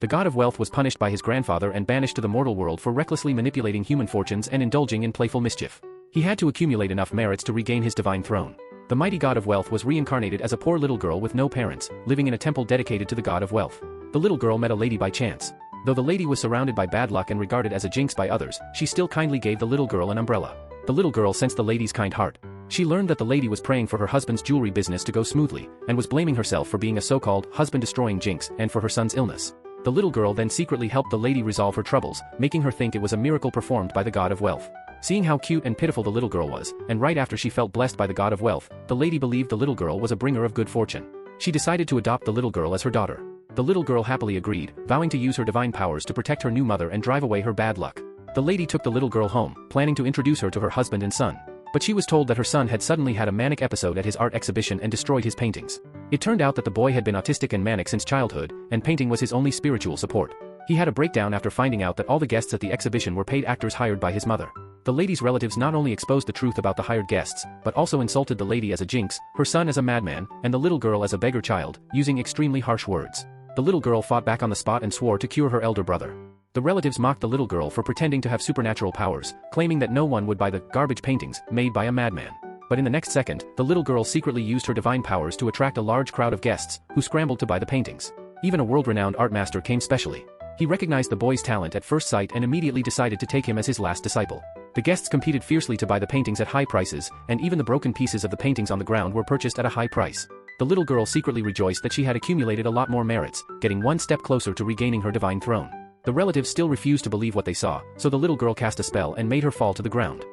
The god of wealth was punished by his grandfather and banished to the mortal world for recklessly manipulating human fortunes and indulging in playful mischief. He had to accumulate enough merits to regain his divine throne. The mighty god of wealth was reincarnated as a poor little girl with no parents, living in a temple dedicated to the god of wealth. The little girl met a lady by chance. Though the lady was surrounded by bad luck and regarded as a jinx by others, she still kindly gave the little girl an umbrella. The little girl sensed the lady's kind heart. She learned that the lady was praying for her husband's jewelry business to go smoothly, and was blaming herself for being a so-called husband-destroying jinx and for her son's illness. The little girl then secretly helped the lady resolve her troubles, making her think it was a miracle performed by the god of wealth. Seeing how cute and pitiful the little girl was, and right after she felt blessed by the god of wealth, the lady believed the little girl was a bringer of good fortune. She decided to adopt the little girl as her daughter. The little girl happily agreed, vowing to use her divine powers to protect her new mother and drive away her bad luck. The lady took the little girl home, planning to introduce her to her husband and son. But she was told that her son had suddenly had a manic episode at his art exhibition and destroyed his paintings. It turned out that the boy had been autistic and manic since childhood, and painting was his only spiritual support. He had a breakdown after finding out that all the guests at the exhibition were paid actors hired by his mother. The lady's relatives not only exposed the truth about the hired guests, but also insulted the lady as a jinx, her son as a madman, and the little girl as a beggar child, using extremely harsh words. The little girl fought back on the spot and swore to cure her elder brother. The relatives mocked the little girl for pretending to have supernatural powers, claiming that no one would buy the garbage paintings made by a madman. But in the next second, the little girl secretly used her divine powers to attract a large crowd of guests, who scrambled to buy the paintings. Even a world-renowned art master came specially. He recognized the boy's talent at first sight and immediately decided to take him as his last disciple. The guests competed fiercely to buy the paintings at high prices, and even the broken pieces of the paintings on the ground were purchased at a high price. The little girl secretly rejoiced that she had accumulated a lot more merits, getting one step closer to regaining her divine throne. The relatives still refused to believe what they saw, so the little girl cast a spell and made her fall to the ground.